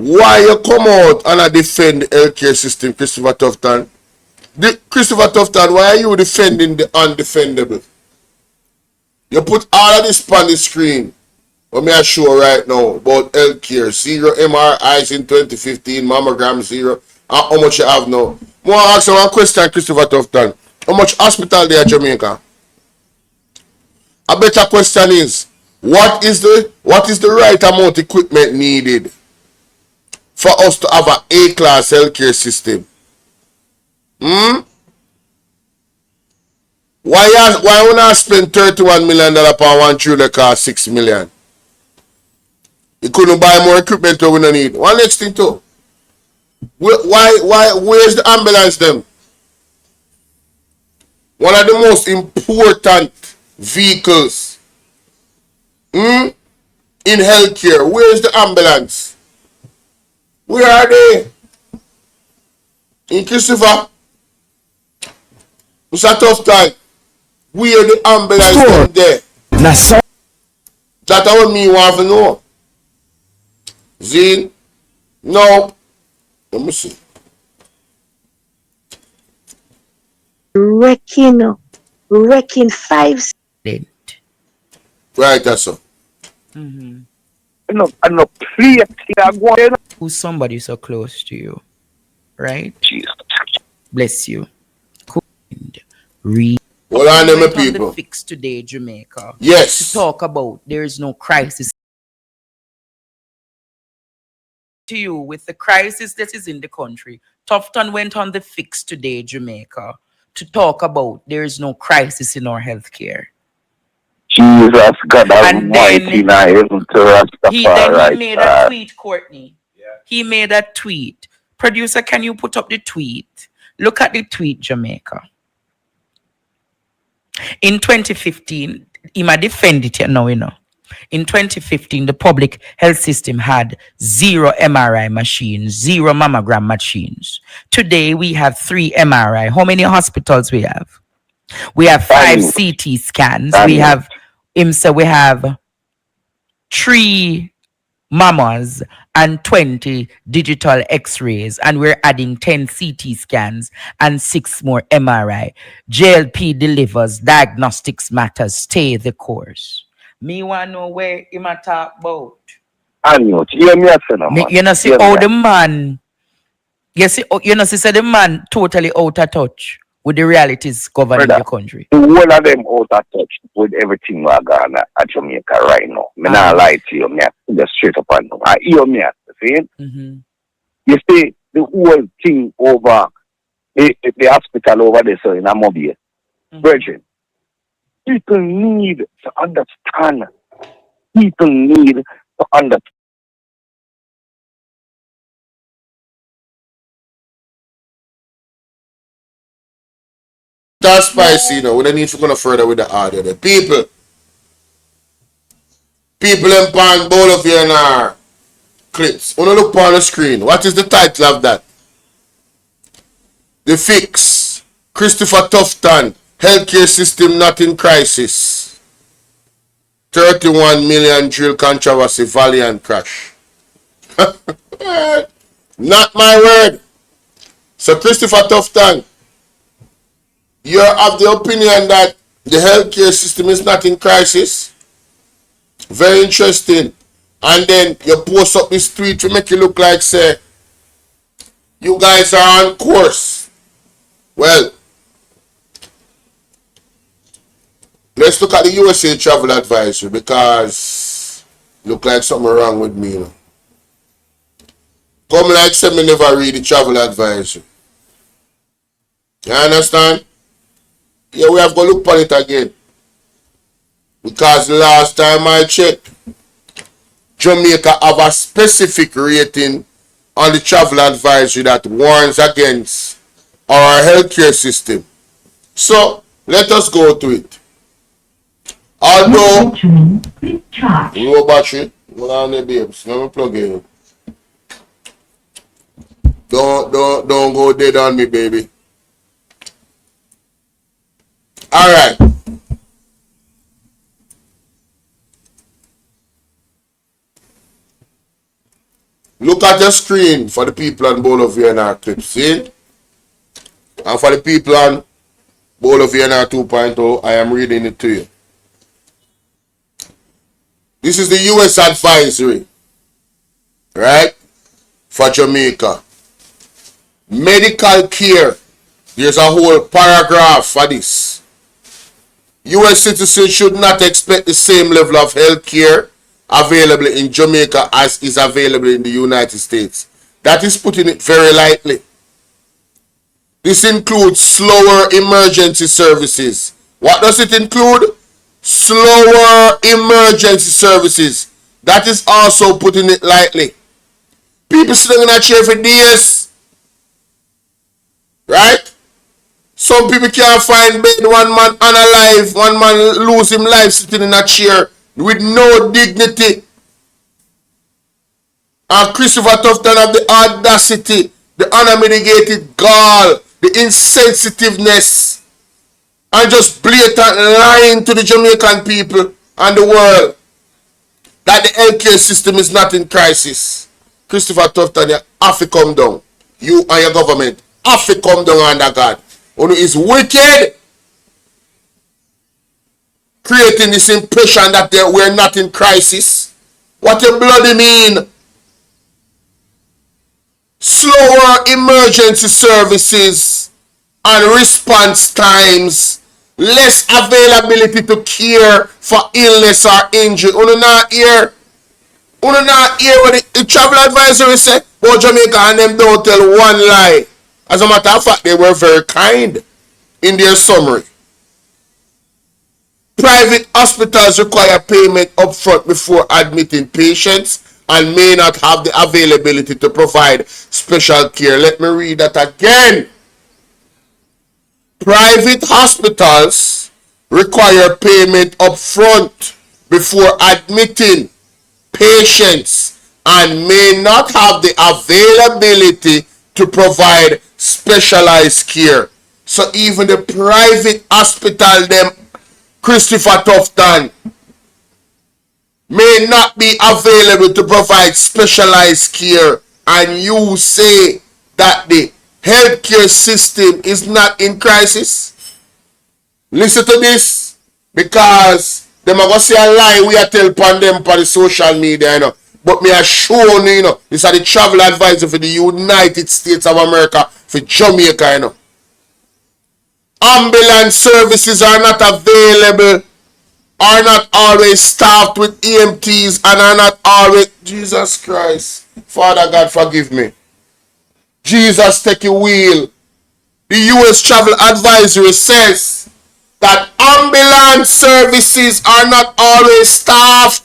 why you come out and I defend the healthcare system, Christopher Tufton? Christopher Tufton, why are you defending the undefendable? You put all of this on the screen. What me I show right now about healthcare. 0 MRIs in 2015, mammogram 0. And how much you have now? I want to ask you one question, Christopher Tufton. How much hospital there in Jamaica? A better question is, what is the right amount of equipment needed for us to have an A-class healthcare system? Why would I spend $31 million on one true that cost $6 million? You couldn't buy more equipment we don't need. One next thing too. Where's the ambulance them? One of the most important vehicles in healthcare. Where's the ambulance? Where are they? In Christopher? It's a tough time. Where the ambulance them there? That's what me want to know. Zine? No. Let me see. Wrecking 5. Right, that's so. No, Who's somebody so close to you, right? Jesus. Bless you. Read. Hold on, them On people. the Fix Today, Jamaica. Yes. To talk about there is no crisis. To you with the crisis that is in the country, Tufton went on the Fix Today, Jamaica, to talk about there is no crisis in our healthcare. Jesus, God Almighty, now even to Rastafari. He made a tweet, Courtney. Yeah. He made a tweet. Producer, can you put up the tweet? Look at the tweet, Jamaica. In 2015, he might defend it here now, you know. In 2015, the public health system had 0 MRI machines, 0 mammogram machines. Today, we have 3 MRI. How many hospitals we have? We have 5 CT scans. We have 3 mammas and 20 digital x-rays, and we're adding 10 CT scans and 6 more MRI. JLP delivers, diagnostics matters, stay the course. Me want to know where him a talk about. You know, see how the man, you know, see the man totally out of touch with the realities governing the country. The whole of them out of touch with everything we're going at Jamaica right now. Me not lie to you, me just straight up and down. I hear me see? You see the whole thing over the hospital over there, so in Amobia. Virgin. People need to understand. People need to understand. That's spicy, you know. We don't need to go no further with the audio. The people in pan Bolo VNR clips. When you look on the screen, what is the title of that? The Fix. Christopher Tufton. Healthcare system not in crisis. 31 million drill controversy, Valiant crash. Not my word. So Christopher Tufton, you're of the opinion that the healthcare system is not in crisis. Very interesting. And then you post up this tweet to make you look like, say, you guys are on course. Well, let's look at the USA travel advisory, because look like something wrong with me, you know. Come like say me never read the travel advisory. You understand? Yeah, we have to look at it again. Because last time I checked, Jamaica have a specific rating on the travel advisory that warns against our healthcare system. So, let us go to it. Although, low battery, hold on there, babes. Let me plug in. Don't go dead on me, baby. All right. Look at your screen for the people on Bolo VNR clips. See? And for the people on Bolo VNR 2.0, I am reading it to you. This is the U.S. advisory, right, for Jamaica. Medical care. There's a whole paragraph for this. U.S. citizens should not expect the same level of health care available in Jamaica as is available in the United States. That is putting it very lightly. This includes slower emergency services. What does it include? Slower emergency services. That is also putting it lightly. People sitting in a chair for days. Right? Some people can't find bed. One man unalive. One man lose him life sitting in a chair with no dignity. And Christopher Tufton have the audacity, the unmitigated gall, the insensitiveness, and just blatant lying to the Jamaican people and the world that the healthcare system is not in crisis. Christopher Tufton, you have to come down. You and your government have to come down under God. Who is wicked, creating this impression that we're not in crisis. What you bloody mean? Slower emergency services and response times, less availability to care for illness or injury. You not hear what the travel advisory said about Jamaica, and them don't tell one lie. As a matter of fact, they were very kind in their summary. Private hospitals require payment upfront before admitting patients and may not have the availability to provide special care. Let me read that again. Private hospitals require payment upfront before admitting patients and may not have the availability to provide specialized care. So even the private hospital, them Christopher Tufton, may not be available to provide specialized care, and you say that the healthcare system is not in crisis? Listen to this, because them are going to say a lie we are tell upon them for the social media, you know. But me are showing you know, this is the travel advisor for the United States of America for Jamaica, you know. Ambulance services are not available, are not always staffed with EMTs, and are not always... Jesus Christ. Father God, forgive me. Jesus, take a wheel. The U.S. Travel Advisory says that ambulance services are not always staffed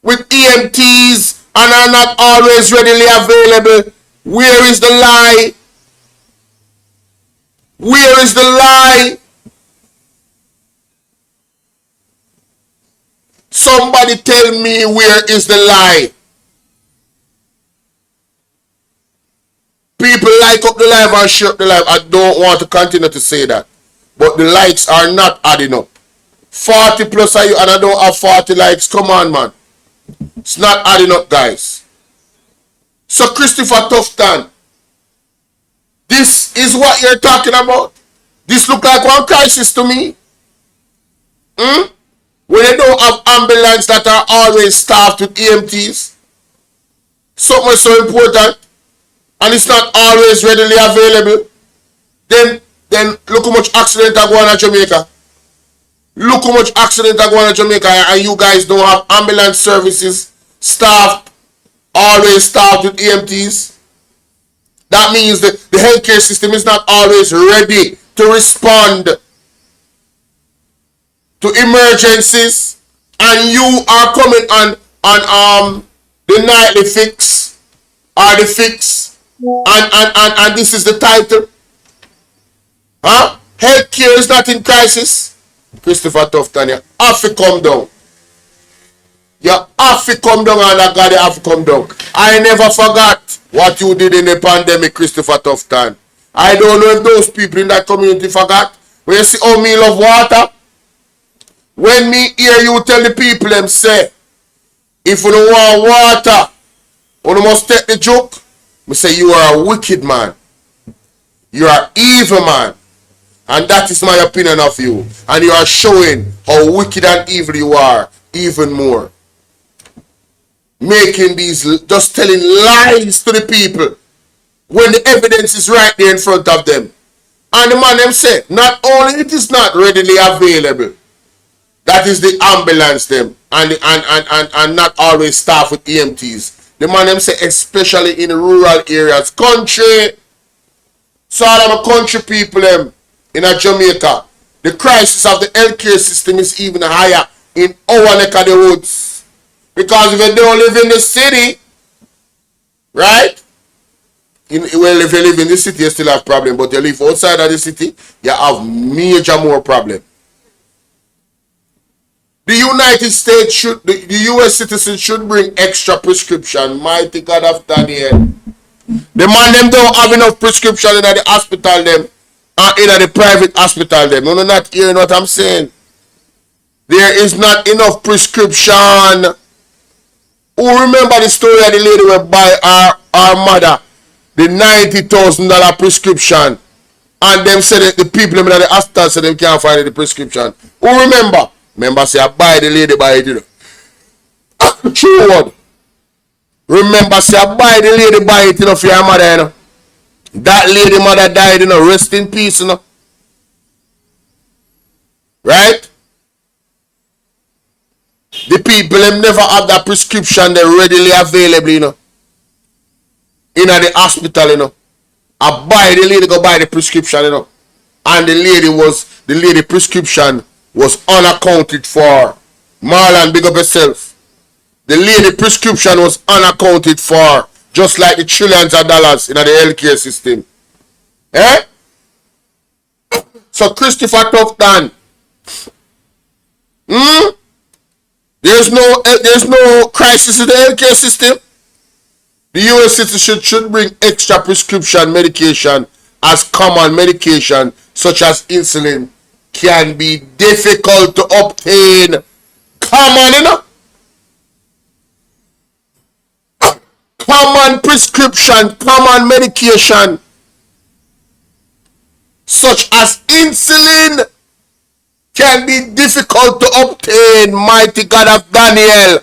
with EMTs and are not always readily available. Where is the lie? Where is the lie? Somebody tell me where is the lie. People like up the live and share up the live. I don't want to continue to say that. But the likes are not adding up. 40 plus are you and I don't have 40 likes. Come on, man. It's not adding up, guys. So Christopher Tufton, this is what you're talking about? This look like one crisis to me. When they don't have ambulance that are always staffed with EMTs. Something so important. And it's not always readily available. Then look how much accident are going on in Jamaica. Look how much accident are going on in Jamaica, and you guys don't have ambulance services staffed, always staffed with EMTs. That means that the healthcare system is not always ready to respond to emergencies, and you are coming on the nightly fix or the fix, and this is the title. Huh? Healthcare is not in crisis. Christopher Tufton, you have to come down. You have to come down, and God, you have to come down. I never forgot what you did in the pandemic, Christopher Tufton. I don't know if those people in that community forgot. When you see how me love water, when me hear you tell the people them say, if you don't want water, One must take the joke. Me say you are a wicked man. You are evil man. And that is my opinion of you. And you are showing how wicked and evil you are even more. Making these, just telling lies to the people when the evidence is right there in front of them. And the man them said, not only it is not readily available, that is the ambulance them and not always staffed with EMTs. The man them say, especially in rural areas, country. So all of the country people them in a Jamaica, the crisis of the healthcare system is even higher in our neck of the woods. Because if you don't live in the city, right? Well, if you live in the city, you still have problem. But you live outside of the city, you have major more problem. The United States should, the US citizens should bring extra prescription. Mighty God of Daniel. The man them don't have enough prescription in the hospital them and in the private hospital them. No, not hearing what I'm saying. There is not enough prescription. Who remember the story of the lady who buy our mother the $90,000 prescription, and them said that the people in the hospital said they can't find the prescription. Who remember? Remember say I buy the lady buy it, you know. True word. Remember say I buy the lady buy it, you know, for your mother, you know. That lady mother died, you know, rest in peace, you know. Right? The people them never have that prescription they readily available, you know. In the hospital, you know. I buy the lady go buy the prescription, you know. And the lady prescription was unaccounted for. Marlon, big up yourself. The lady prescription was unaccounted for. Just like the trillions of dollars in the healthcare system. Eh? So Christopher Tufton. There's no crisis in the healthcare system. The US citizen should bring extra prescription medication as common medication such as insulin can be difficult to obtain. Common, you know? Common prescription, common medication such as insulin can be difficult to obtain. Mighty God of Daniel.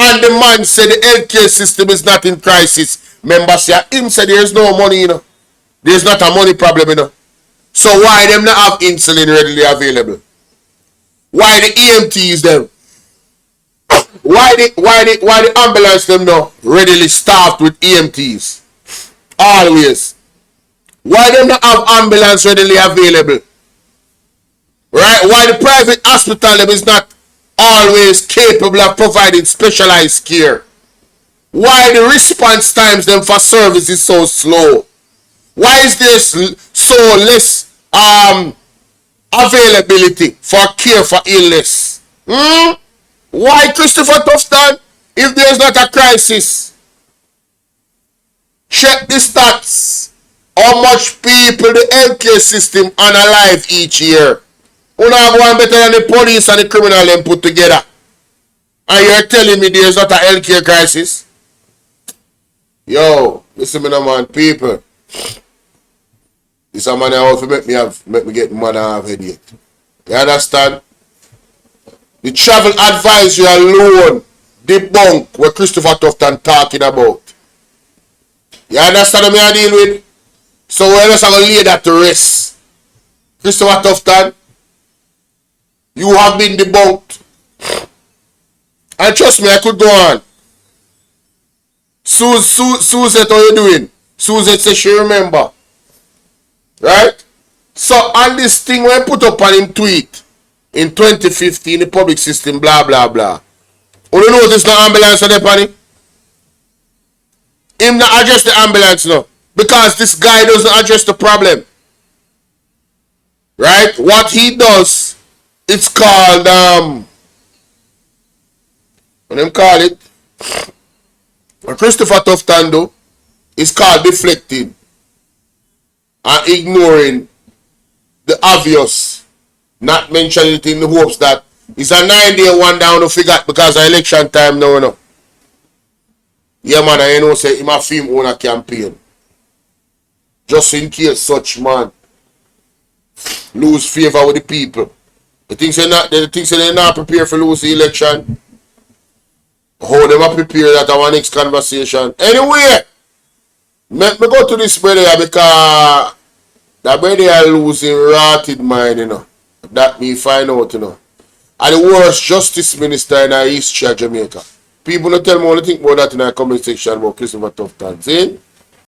And the man said the healthcare system is not in crisis. Remember, say him said there is no money, you know. There's not a money problem, you know. So why them not have insulin readily available? Why the EMTs them? Why the ambulance them now readily staffed with EMTs? Always. Why them not have ambulance readily available? Right? Why the private hospital them is not always capable of providing specialized care? Why the response times them for service is so slow? Why is there so less availability for care for illness? Why, Christopher Tufton, if there's not a crisis? Check the stats. How much people the healthcare system unalive each year? Who have one better than the police and the criminal them put together? And you're telling me there's not a healthcare crisis? Yo, listen me now, man, people. This a man out to make me get mad and have headache. You understand? The travel advisory alone debunk what Christopher Tufton talking about. You understand what I deal with? So we're just going to lay that to rest. Christopher Tufton, you have been debunked. And trust me, I could go on. Suzette, how you doing? Suzette says she remember. Right? So on this thing when I put up on him tweet in 2015, the public system, blah, blah, blah. You notice no ambulance on the panny? Him not address the ambulance now. Because this guy doesn't address the problem. Right? What he does, it's called, what them call it? What Christopher Tufton do, it's called deflecting and ignoring the obvious, not mentioning it in the hopes that it's a 9-day one down to figure because of election time now, you know. Yeah, man, I know say him a film own a campaign. Just in case such man lose favor with the people. The things they not prepare for lose the election. How them a prepare that our next conversation. Anyway, me go to this brother here because that brother are losing rotted mind, you know. That me find out, you know. And the worst justice minister in the history of Jamaica. People don't tell me what they think about that in the comment section about Christopher Tufton. See?